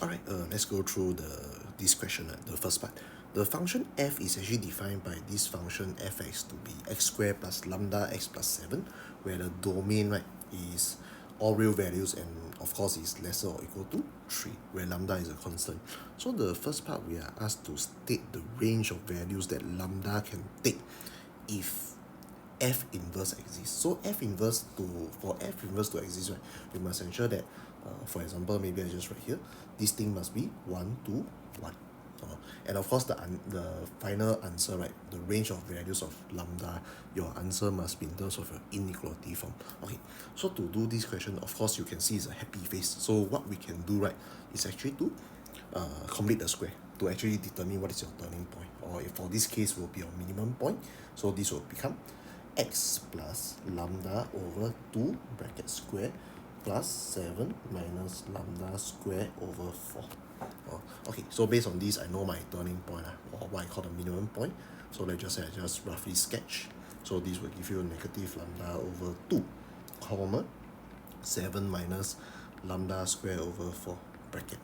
Alright, let's go through this question, the first part. The function f is actually defined by this function fx to be x squared plus lambda x plus 7, where the domain, right, is all real values and of course is lesser or equal to 3, where lambda is a constant. So the first part, we are asked to state the range of values that lambda can take if f inverse exists. So for f inverse to exist, right, we must ensure that for example, maybe I just write here, this thing must be 1, 2, 1. And of course the final answer, right, the range of values of lambda, your answer must be in terms of an inequality form. Okay, so to do this question, of course you can see it's a happy face. So what we can do, right, is actually to complete the square to actually determine what is your turning point, or if for this case will be your minimum point. So this will become x plus lambda over 2 bracket square plus 7 minus lambda square over 4. Okay, so based on this, I know my turning point, or what I call the minimum point. So let's just say I just roughly sketch. So this will give you a negative lambda over 2, comma 7 minus lambda square over 4 bracket.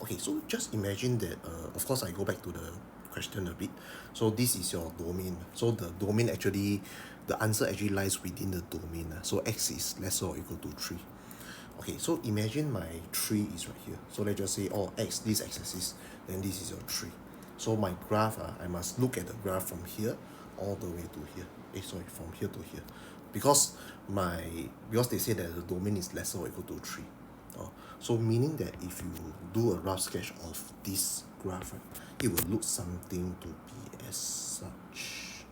Okay, so just imagine that, of course I go back to the question a bit. So this is your domain. So the domain actually, the answer actually lies within the domain. So x is less or equal to 3. Okay, so imagine my 3 is right here. So let's just say, oh, x, this x-axis, then this is your 3. So my graph, I must look at the graph from here all the way to here. From here to here. Because they say that the domain is lesser or equal to 3. So meaning that if you do a rough sketch of this graph, right, it will look something to be as such.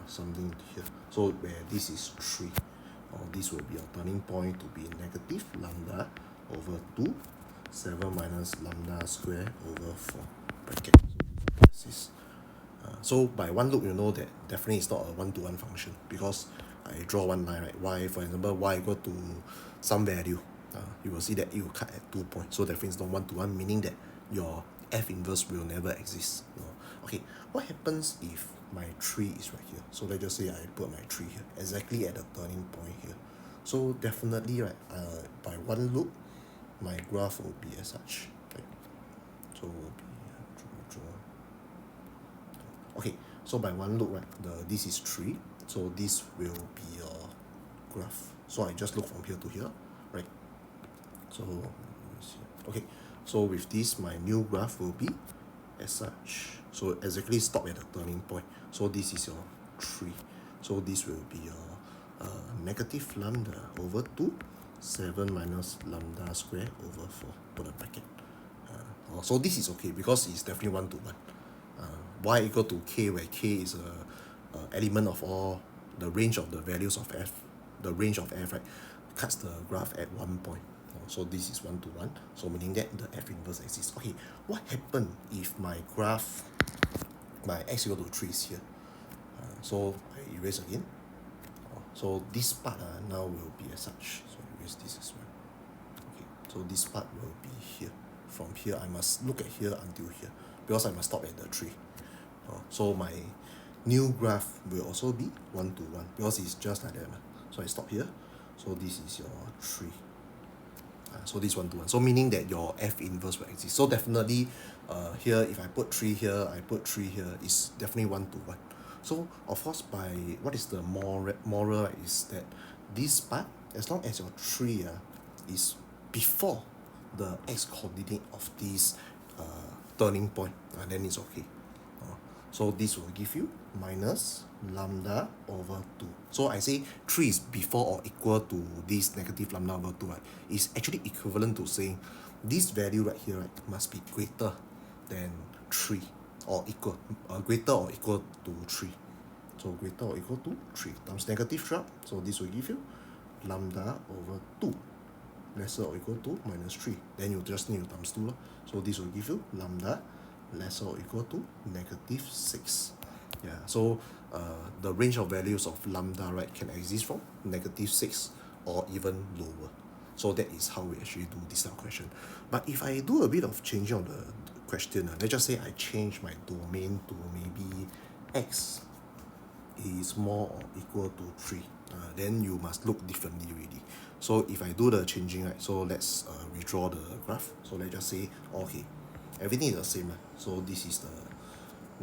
Something here. So where this is 3. This will be your turning point to be negative lambda over 2, 7 minus lambda square over 4 bracket. So by one look, you know that definitely it's not a one-to-one function, because I draw one line, right? Y, for example, y equal to some value. You will see that it will cut at 2 points. So definitely it's not one-to-one, meaning that your f inverse will never exist. Okay, what happens if my 3 is right here? So let's just say I put my 3 here, exactly at the turning point here. So definitely, right, by one look, my graph will be as such. Right? So will be okay, so by one look, right, this is 3. So this will be your graph. So I just look from here to here, right? So okay, so with this, my new graph will be as such. So exactly stop at the turning point. So this is your 3. So this will be your negative lambda over 2, 7 minus lambda square over 4, put a bracket. So this is okay because it's definitely one-to-one. Y equal to k, where k is a element of all the range of the values of f. The range of f, right, cuts the graph at 1 point. So this is one-to-one. So meaning that the f inverse exists. Okay, what happened if my graph, my x equal to 3 is here? So I erase again. So this part now will be as such. So I erase this as well. Okay, so this part will be here. From here, I must look at here until here, because I must stop at the 3. So my new graph will also be one-to-one, because it's just like that. So I stop here. So this is your 3. So this one-to-one. So meaning that your f inverse will exist. So definitely, here, if I put 3 here, I put 3 here, it's definitely one-to-one. So of course, by what is the moral, right, is that this part, as long as your 3 is before the x coordinate of this turning point, then it's okay. So this will give you minus lambda over 2. So I say 3 is before or equal to this negative lambda over 2, right? It's actually equivalent to saying this value right here, right, must be greater than 3 or equal, greater or equal to 3. So greater or equal to 3 times negative 12. So this will give you lambda over 2, lesser or equal to minus 3. Then you just need to times 2. So this will give you lambda lesser or equal to negative 6. Yeah, so the range of values of lambda, right, can exist from negative 6 or even lower. So that is how we actually do this question. But if I do a bit of changing on the question, let's just say I change my domain to maybe x is more or equal to 3. then you must look differently already. So if I do the changing, right, so let's redraw the graph. So let's just say, okay, everything is the same. So this is the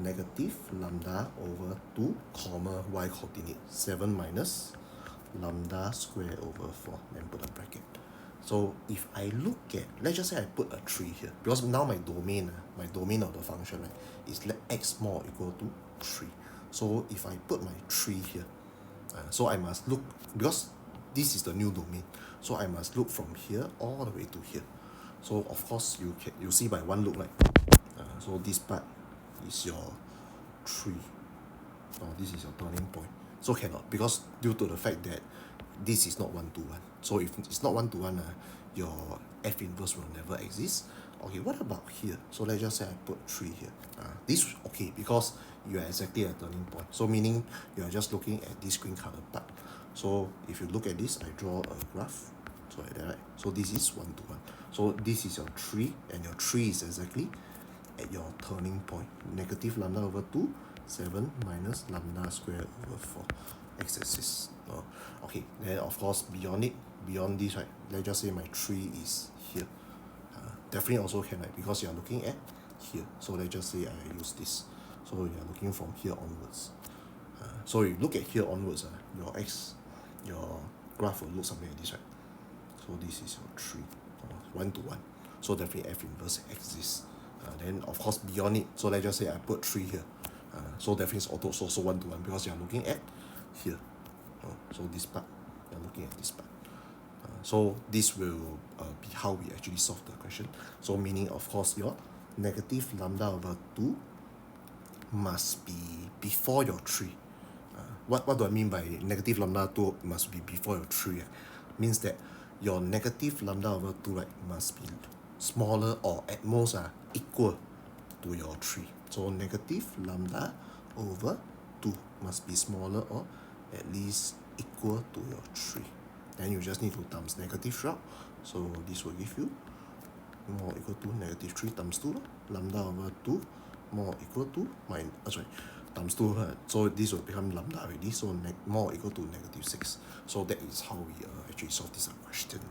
negative lambda over 2 comma y coordinate 7 minus lambda square over 4, then put a bracket. So if I look at, let's just say I put a 3 here, because now my domain of the function, right, is let x more equal to 3. So if I put my 3 here, so I must look, because this is the new domain, so I must look from here all the way to here. So of course you see by one look, right, so this part is your 3, this is your turning point. So cannot, because due to the fact that this is not 1-to-1. So if it's not 1-to-1, your f inverse will never exist. Okay, what about here? So let's just say I put 3 here. This okay, because you are exactly at turning point. So meaning you are just looking at this green color part. So if you look at this, I draw a graph. So like that, right? So this is 1-to-1. So this is your 3, and your 3 is exactly at your turning point. Negative lambda over 2, 7 minus lambda square over 4, x-axis. Okay, then of course beyond this, right, let's just say my 3 is here. Definitely also can, right, because you are looking at here. So let's just say I use this. So you are looking from here onwards. So you look at here onwards, your graph will look something like this, right? So this is your 3, 1-to-1. So definitely f inverse exists. Then of course beyond it, so let's just say I put 3 here. So definitely it's also 1-to-1, because you are looking at here. So this part, you are looking at this part. So this will be how we actually solve the question. So meaning, of course, your negative lambda over 2 must be before your 3. What do I mean by negative lambda 2 must be before your 3? Means that your negative lambda over 2, right, must be smaller or at most equal to your 3. So negative lambda over 2 must be smaller or at least equal to your 3. Then you just need to times negative throughout. So this will give you more equal to negative 3 times 2. Lambda over 2 more equal to times 2. So this will become lambda already. So more equal to negative 6. So that is how we actually solve this question.